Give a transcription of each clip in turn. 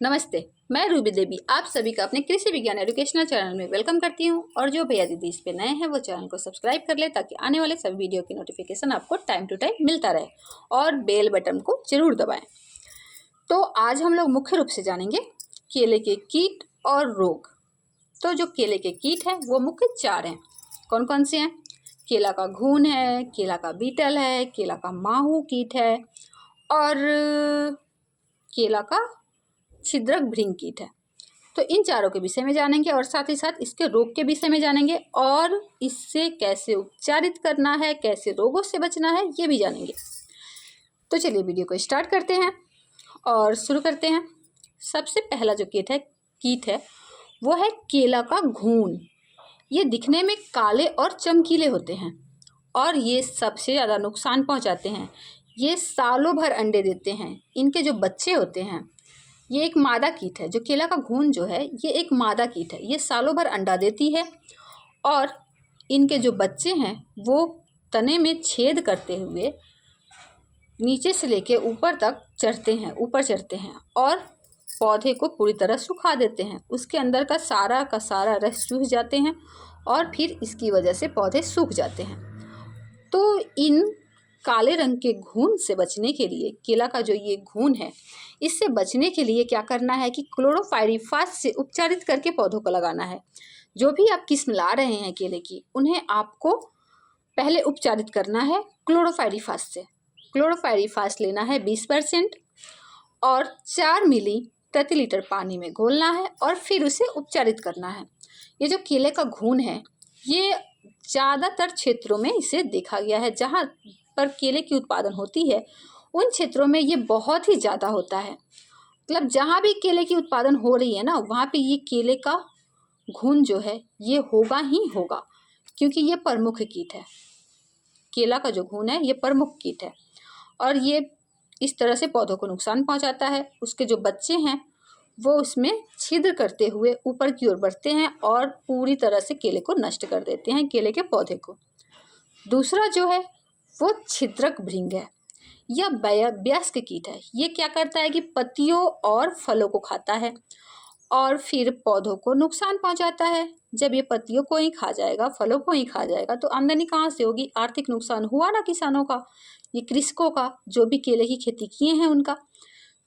नमस्ते, मैं रूबी देवी आप सभी का अपने कृषि विज्ञान एजुकेशनल चैनल में वेलकम करती हूं। और जो भैया दीदी इस पे नए हैं वो चैनल को सब्सक्राइब कर ले ताकि आने वाले सभी वीडियो की नोटिफिकेशन आपको टाइम टू टाइम मिलता रहे और बेल बटन को जरूर दबाएं। तो आज हम लोग मुख्य रूप से जानेंगे केले के कीट और रोग। तो जो केले के कीट हैं वो मुख्य 4 हैं। कौन कौन से हैं? केला का घून है, केला का बीटल है, केला का माहू कीट है और केला का छिद्रक भृंग कीट है। तो इन चारों के विषय में जानेंगे और साथ ही साथ इसके रोग के विषय में जानेंगे और इससे कैसे उपचारित करना है, कैसे रोगों से बचना है, ये भी जानेंगे। तो चलिए वीडियो को स्टार्ट करते हैं और शुरू करते हैं। सबसे पहला जो कीट है वो है केला का घून। ये दिखने में काले और चमकीले होते हैं और ये सबसे ज़्यादा नुकसान पहुंचाते हैं। ये सालों भर अंडे देते हैं। इनके जो बच्चे होते हैं, ये एक मादा कीट है। जो केला का घून जो है ये एक मादा कीट है। ये सालों भर अंडा देती है और इनके जो बच्चे हैं वो तने में छेद करते हुए नीचे से लेके ऊपर चढ़ते हैं और पौधे को पूरी तरह सुखा देते हैं। उसके अंदर का सारा रस चूस जाते हैं और फिर इसकी वजह से पौधे सूख जाते हैं। तो इन काले रंग के घून से बचने के लिए, केला का जो ये घून है, इससे बचने के लिए क्या करना है कि क्लोरोपाइरीफास से उपचारित करके पौधों को लगाना है। जो भी आप किस्म ला रहे हैं केले की, उन्हें आपको पहले उपचारित करना है क्लोरोपाइरीफास से। क्लोरोपाइरीफास लेना है 20% और 4 मिली प्रति लीटर पानी में घोलना है और फिर उसे उपचारित करना है। ये जो केले का घून है ये ज़्यादातर क्षेत्रों में इसे देखा गया है। जहाँ पर केले की उत्पादन होती है उन क्षेत्रों में ये बहुत ही ज़्यादा होता है। मतलब जहाँ भी केले की उत्पादन हो रही है ना, वहाँ पे ये केले का घून जो है ये होगा ही होगा, क्योंकि ये प्रमुख कीट है। केला का जो घून है ये प्रमुख कीट है और ये इस तरह से पौधों को नुकसान पहुँचाता है। उसके जो बच्चे हैं वो उसमें छिद्र करते हुए ऊपर की ओर बढ़ते हैं और पूरी तरह से केले को नष्ट कर देते हैं, केले के पौधे को। दूसरा जो है वो छिद्रक भृंग है या वयस्क कीट है। ये क्या करता है कि पत्तियों और फलों को खाता है और फिर पौधों को नुकसान पहुंचाता है। जब ये पत्तियों को ही खा जाएगा, फलों को ही खा जाएगा, तो आमदनी कहाँ से होगी? आर्थिक नुकसान हुआ ना किसानों का, ये कृषकों का, जो भी केले की खेती किए हैं उनका।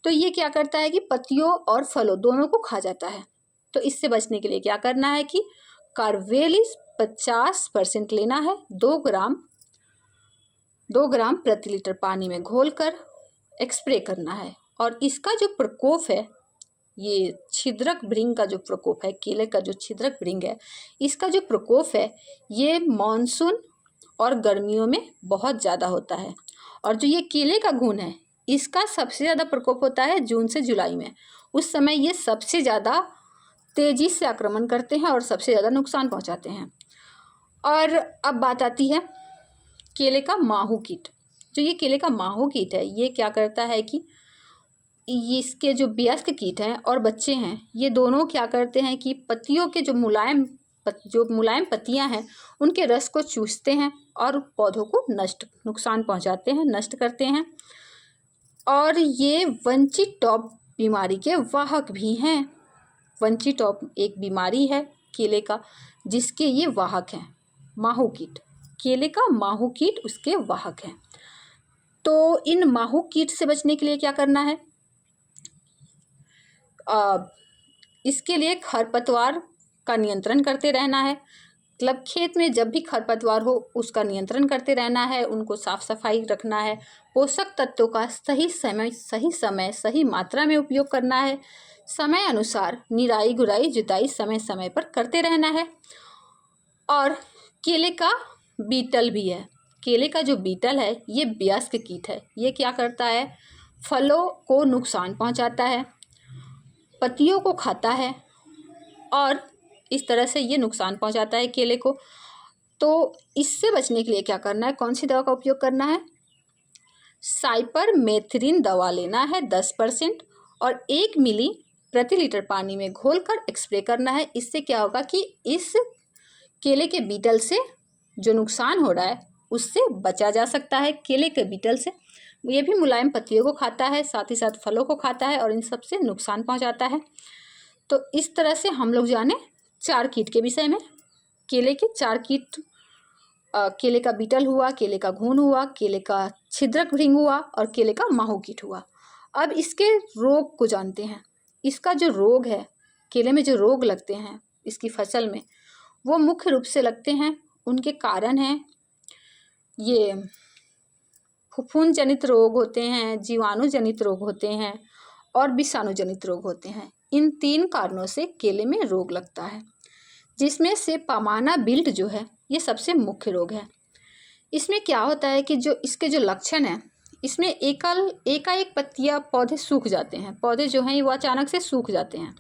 तो ये क्या करता है कि पत्तियों और फलों दोनों को खा जाता है। तो इससे बचने के लिए क्या करना है कि कार्वेलिस 50% लेना है, 2 ग्राम प्रति लीटर पानी में घोलकर स्प्रे करना है। और इसका जो प्रकोप है, ये छिद्रक भृंग का जो प्रकोप है, केले का जो छिद्रक भृंग है, इसका जो प्रकोप है ये मानसून और गर्मियों में बहुत ज़्यादा होता है। और जो ये केले का घून है इसका सबसे ज़्यादा प्रकोप होता है जून से जुलाई में। उस समय ये सबसे ज़्यादा तेज़ी से आक्रमण करते हैं और सबसे ज़्यादा नुकसान पहुंचाते हैं। और अब बात आती है केले का माहू कीट। जो ये केले का माहू कीट है ये क्या करता है कि इसके जो वयस्क कीट हैं और बच्चे हैं, ये दोनों क्या करते हैं कि पत्तियों के जो मुलायम पत्तियां हैं उनके रस को चूसते हैं और पौधों को नुकसान पहुंचाते हैं, नष्ट करते हैं। और ये वंची टॉप बीमारी के वाहक भी हैं। वंची टॉप एक बीमारी है केले का जिसके ये वाहक हैं। माहू कीट, केले का माहू कीट उसके वाहक हैं। तो इन माहू कीट से बचने के लिए क्या करना है? इसके लिए खरपतवार का नियंत्रण करते रहना है। मतलब खेत में जब भी खरपतवार हो उसका नियंत्रण करते रहना है, उनको साफ सफाई रखना है, पोषक तत्वों का सही समय सही मात्रा में उपयोग करना है, समय अनुसार निराई गुड़ाई जुताई समय समय पर करते रहना है। और केले का बीटल भी है। केले का जो बीटल है ये वयस्क कीट है। ये क्या करता है? फलों को नुकसान पहुंचाता है, पत्तियों को खाता है और इस तरह से ये नुकसान पहुंचाता है केले को। तो इससे बचने के लिए क्या करना है? कौन सी दवा का उपयोग करना है? साइपरमेथ्रिन दवा लेना है 10% और 1 मिली प्रति लीटर पानी में घोलकर स्प्रे करना है। इससे क्या होगा कि इस केले के बीटल से जो नुकसान हो रहा है उससे बचा जा सकता है। केले के बीटल से ये भी मुलायम पत्तियों को खाता है, साथ ही साथ फलों को खाता है और इन सब से नुकसान पहुंचाता है। तो इस तरह से हम लोग जाने 4 कीट के विषय में। केले के 4 कीट, केले का बीटल हुआ, केले का घुन हुआ, केले का छिद्रक भृंग हुआ और केले का माहू कीट हुआ। अब इसके रोग को जानते हैं। इसका जो रोग है, केले में जो रोग लगते हैं इसकी फसल में, वो मुख्य रूप से लगते हैं, उनके कारण हैं ये फफूंद जनित रोग होते हैं, जीवाणु जनित रोग होते हैं और विषाणु जनित रोग होते हैं। इन 3 कारणों से केले में रोग लगता है, जिसमें से पमाना बिल्ट जो है ये सबसे मुख्य रोग है। इसमें क्या होता है कि जो इसके जो लक्षण हैं, इसमें एकाएक पत्तियां, पौधे सूख जाते हैं, पौधे जो हैं वो अचानक से सूख जाते हैं,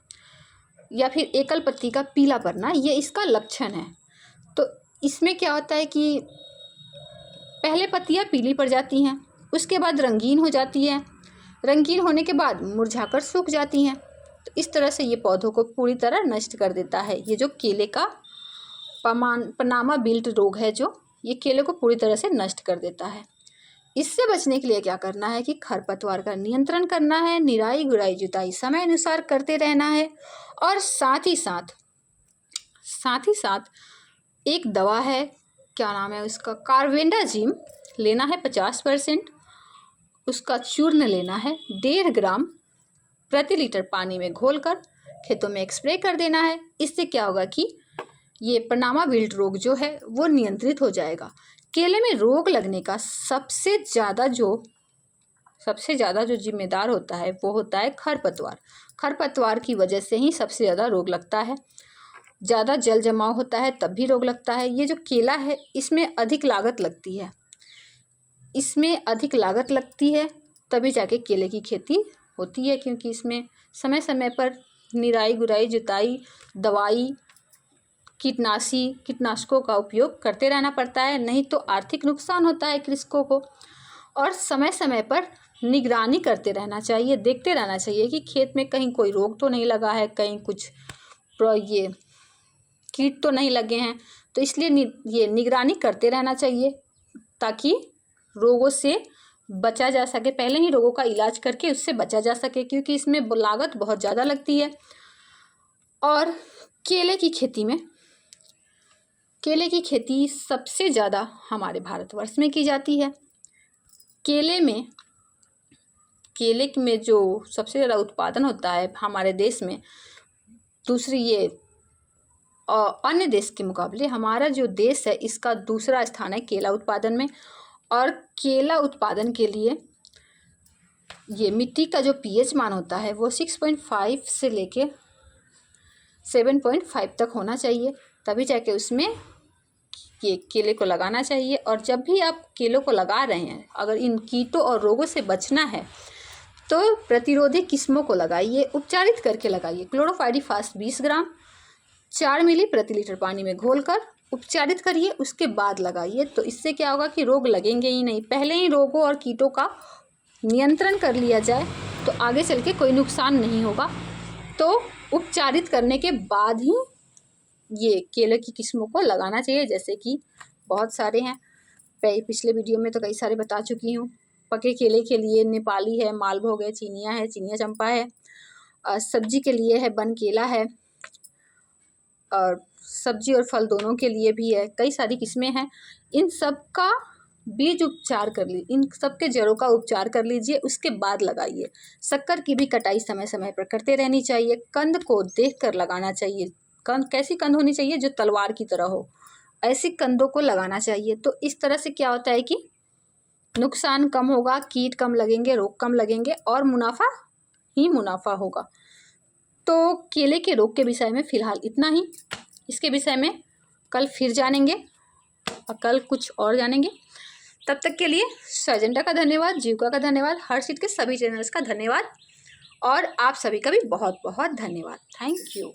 या फिर एकल पत्ती का पीला पड़ना, ये इसका लक्षण है। तो इसमें क्या होता है कि पहले पत्तियां पीली पड़ जाती हैं, उसके बाद रंगीन हो जाती है, रंगीन होने के बाद मुरझाकर सूख जाती हैं। तो इस तरह से ये पौधों को पूरी तरह नष्ट कर देता है। ये जो केले का पनामा बिल्ट रोग है, जो ये केले को पूरी तरह से नष्ट कर देता है। इससे बचने के लिए क्या करना है कि खरपतवार का नियंत्रण करना है, निराई गुड़ाई जुताई समय अनुसार करते रहना है और साथ ही साथ एक दवा है, क्या नाम है उसका, कार्बेंडाजिम लेना है 50%, उसका चूर्ण लेना है 1.5 ग्राम प्रति लीटर पानी में घोलकर खेतों में स्प्रे कर देना है। इससे क्या होगा कि ये पनामा बिल्ट रोग जो है वो नियंत्रित हो जाएगा। केले में रोग लगने का सबसे ज़्यादा जो जिम्मेदार होता है वो होता है खरपतवार। खरपतवार की वजह से ही सबसे ज़्यादा रोग लगता है। ज़्यादा जल जमाव होता है तब भी रोग लगता है। ये जो केला है इसमें अधिक लागत लगती है, तभी जाके केले की खेती होती है, क्योंकि इसमें समय समय पर निराई गुड़ाई जुताई, दवाई, कीटनाशकों का उपयोग करते रहना पड़ता है, नहीं तो आर्थिक नुकसान होता है कृषकों को। और समय समय पर निगरानी करते रहना चाहिए, देखते रहना चाहिए कि खेत में कहीं कोई रोग तो नहीं लगा है, कहीं कुछ ये कीट तो नहीं लगे हैं। तो इसलिए ये निगरानी करते रहना चाहिए ताकि रोगों से बचा जा सके, पहले ही रोगों का इलाज करके उससे बचा जा सके, क्योंकि इसमें लागत बहुत ज़्यादा लगती है। और केले की खेती सबसे ज़्यादा हमारे भारतवर्ष में की जाती है। केले में जो सबसे ज़्यादा उत्पादन होता है हमारे देश में, अन्य देश के मुकाबले हमारा जो देश है इसका दूसरा स्थान है केला उत्पादन में। और केला उत्पादन के लिए ये मिट्टी का जो pH मान होता है वो 6.5 से लेके 7.5 तक होना चाहिए, तभी जाके उसमें ये केले को लगाना चाहिए। और जब भी आप केलों को लगा रहे हैं, अगर इन कीटों और रोगों से बचना है तो प्रतिरोधी किस्मों को लगाइए, उपचारित करके लगाइए। क्लोरोफाइरीफास 20 ग्राम 4 मिली प्रति लीटर पानी में घोलकर उपचारित करिए, उसके बाद लगाइए। तो इससे क्या होगा कि रोग लगेंगे ही नहीं। पहले ही रोगों और कीटों का नियंत्रण कर लिया जाए तो आगे चल के कोई नुकसान नहीं होगा। तो उपचारित करने के बाद ही ये केले की किस्मों को लगाना चाहिए, जैसे कि बहुत सारे हैं, पिछले वीडियो में तो कई सारे बता चुकी हूँ। पके केले के लिए नेपाली है, मालभोग है, चिनिया चंपा है, सब्जी के लिए है बन केला है, और सब्जी और फल दोनों के लिए भी है। कई सारी किस्में हैं। इन सब का बीज उपचार कर लीजिए, इन सब के जड़ों का उपचार कर लीजिए, उसके बाद लगाइए। शक्कर की भी कटाई समय समय पर करते रहनी चाहिए। कंद को देख कर लगाना चाहिए। कैसी कंद होनी चाहिए, जो तलवार की तरह हो, ऐसी कंदों को लगाना चाहिए। तो इस तरह से क्या होता है कि नुकसान कम होगा, कीट कम लगेंगे, रोग कम लगेंगे और मुनाफा ही मुनाफा होगा। तो केले के रोग के विषय में फ़िलहाल इतना ही। इसके विषय में कल फिर जानेंगे और कल कुछ और जानेंगे। तब तक के लिए सर्जेंटा का धन्यवाद, जीविका का धन्यवाद, हर्षित के सभी चैनल्स का धन्यवाद और आप सभी का भी बहुत बहुत धन्यवाद। Thank you.